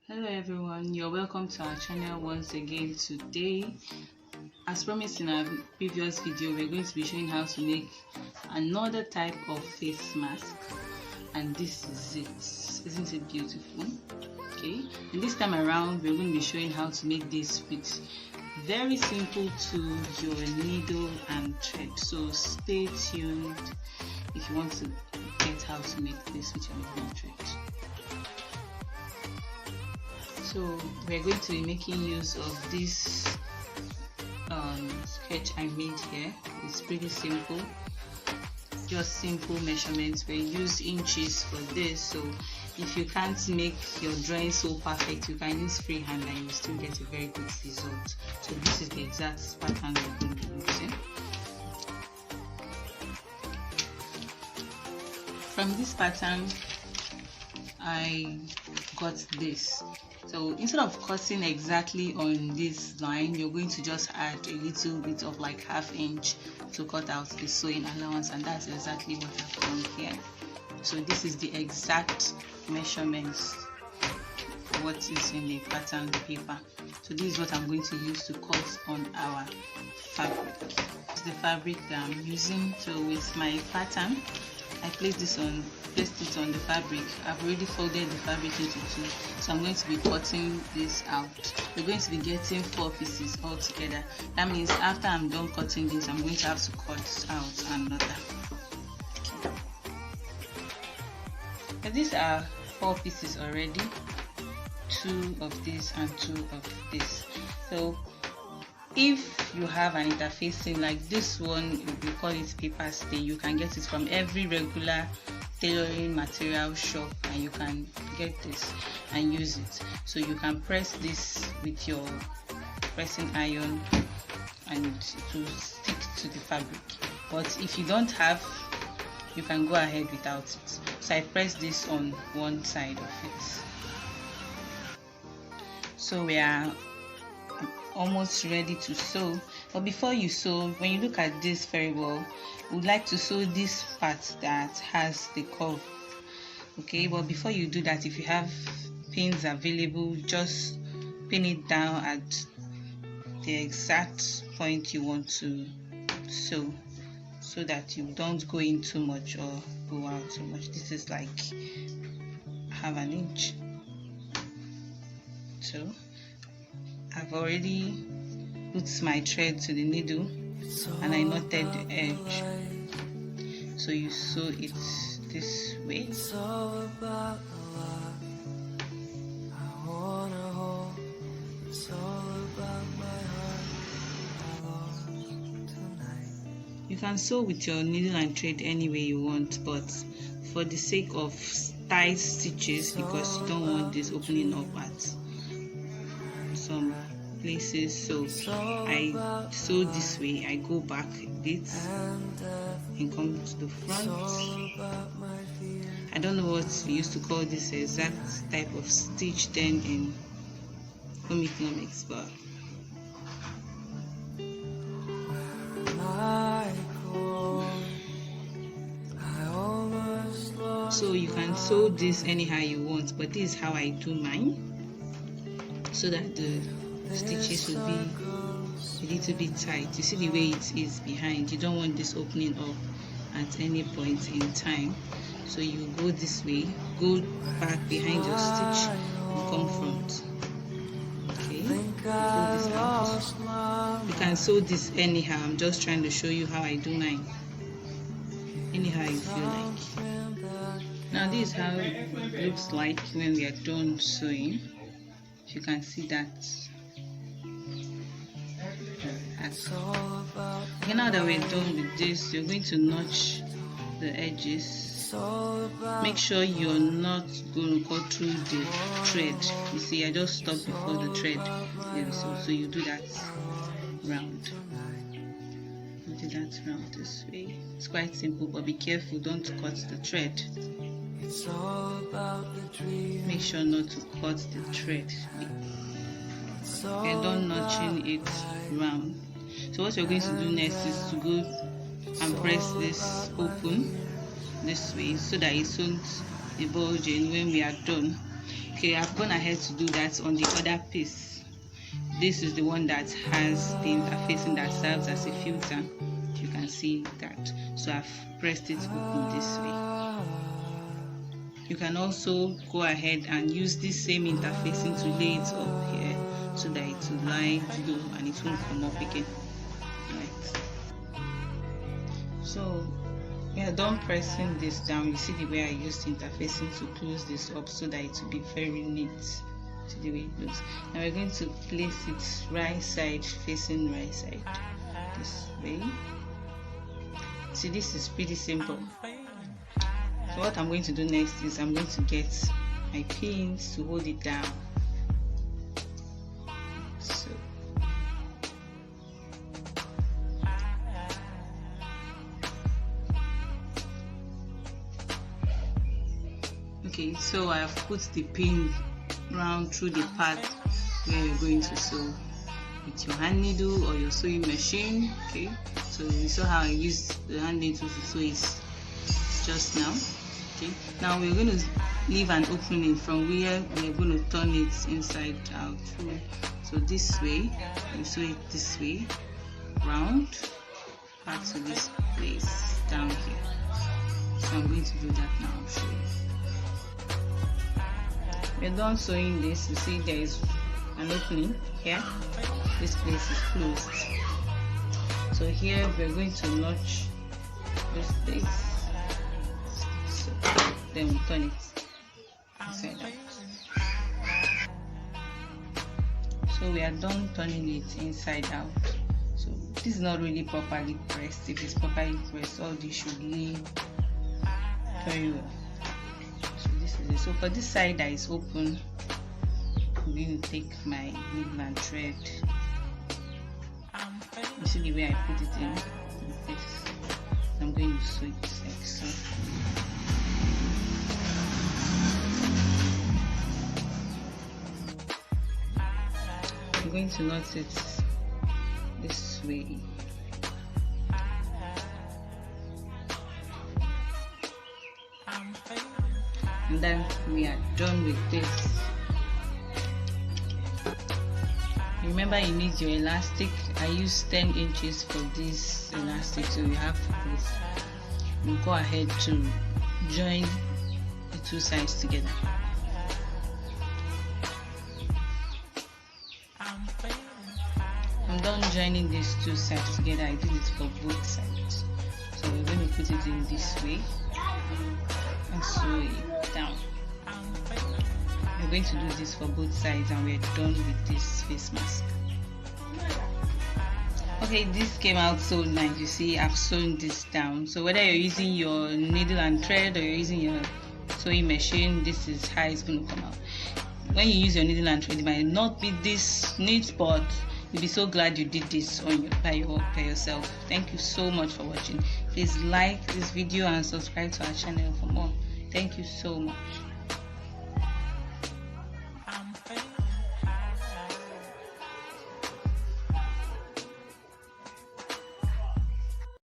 Hello everyone, you're welcome to our channel once again. Today, as promised in our previous video, we're going to be showing how to make another type of face mask, and this is it. Isn't it beautiful? Okay, and this time around we're going to be showing how to make this with very simple to your needle and thread, so stay tuned if you want to get how to make this with your needle and thread. So we're going to be making use of this sketch I made here. It's pretty simple, just simple measurements. We use inches for this, so if you can't make your drawing so perfect, you can use freehand and you still get a very good result. So this is the exact pattern we're going to be using. From this pattern I got this. So instead of cutting exactly on this line, you're going to just add a little bit of like ½ inch to cut out the sewing allowance, and that's exactly what I've done here. So this is the exact measurements for what is in the pattern paper. So this is what I'm going to use to cut on our fabric. It's the fabric that I'm using. So with my pattern, I placed it on the fabric. I've already folded the fabric into two, so I'm going to be cutting this out. We're going to be getting 4 pieces all together. That means after I'm done cutting this, I'm going to have to cut out another. So these are 4 pieces already, 2 of this and 2 of this. So if you have an interfacing like this one, we call it paper stay, you can get it from every regular tailoring material shop, and you can get this and use it. So you can press this with your pressing iron and it will stick to the fabric. But if you don't have, you can go ahead without it. So I press this on one side of it. So we are almost ready to sew. But before you sew, when you look at this very well, we would like to sew this part that has the curve. Okay, but before you do that, if you have pins available, just pin it down at the exact point you want to sew, so that you don't go in too much or go out too much. This is like ½ inch. So I've already put my thread to the needle and I knotted the edge. So you sew it this way. You can sew with your needle and thread any way you want, but for the sake of tight stitches, because you don't want this opening up at some places, so I sew this way. I go back a bit and come to the front. I don't know what we used to call this exact type of stitch then in home economics, but so you can sew this anyhow you want, but this is how I do mine, so that the stitches will be a little bit tight. You see the way it is behind. You don't want this opening up at any point in time, so you go this way, go back behind your stitch and come front. Okay, pull this out. You can sew this anyhow. I'm just trying to show you how I do mine, anyhow you feel like. Now this is how it looks like when we are done sewing. You can see that. Okay, now that we're done with this, you're going to notch the edges. Make sure you're not going to cut through the thread. You see, I just stopped before the thread. So you do that round. You do that round this way. It's quite simple, but be careful, don't cut the thread. Make sure not to cut the thread. You're done notching it round. So what you're going to do next is to go and press this open this way, so that it won't be bulging when we are done. Okay, I've gone ahead to do that on the other piece. This is the one that has the interfacing that serves as a filter. You can see that. So I've pressed it open this way. You can also go ahead and use this same interfacing to lay it up here so that it will lie low and it won't come up again. Right. So we are done pressing this down. You see the way I used interfacing to close this up so that it will be very neat. See the way it looks. Now we're going to place it right side facing right side this way. See, this is pretty simple. So what I'm going to do next is I'm going to get my pins to hold it down. So okay, so I have put the pin round through the part where you're going to sew with your hand needle or your sewing machine. Okay, so you saw how I used the hand needle to sew it just now. Okay, now we're going to leave an opening from where we're going to turn it inside out. So this way, you sew it this way, round, back to this place down here. So I'm going to do that now. I'll show you. We're done sewing this. You see there is an opening here. This place is closed. So here we're going to notch this place. So then we turn it inside out. So we are done turning it inside out. So this is not really properly pressed. If it's properly pressed, all this should lay very well. So this is it. So for this side that is open, I'm going to take my needle and thread. You see the way I put it in this. I'm going to sew it like so. I'm going to knot it this way. And then we are done with this. Remember, you need your elastic. I use 10 inches for this elastic, so you have this. You go ahead to join the two sides together. I'm done joining these two sides together. I did it for both sides. So we're going to put it in this way and sew it down. We're going to do this for both sides and we're done with this face mask. Okay, this came out so nice. You see, I've sewn this down. So whether you're using your needle and thread or you're using your sewing machine, this is how it's going to come out. When you use your needle and thread, it might not be this neat, but you'll be so glad you did this on by yourself. Thank you so much for watching. Please like this video and subscribe to our channel for more. Thank you so much.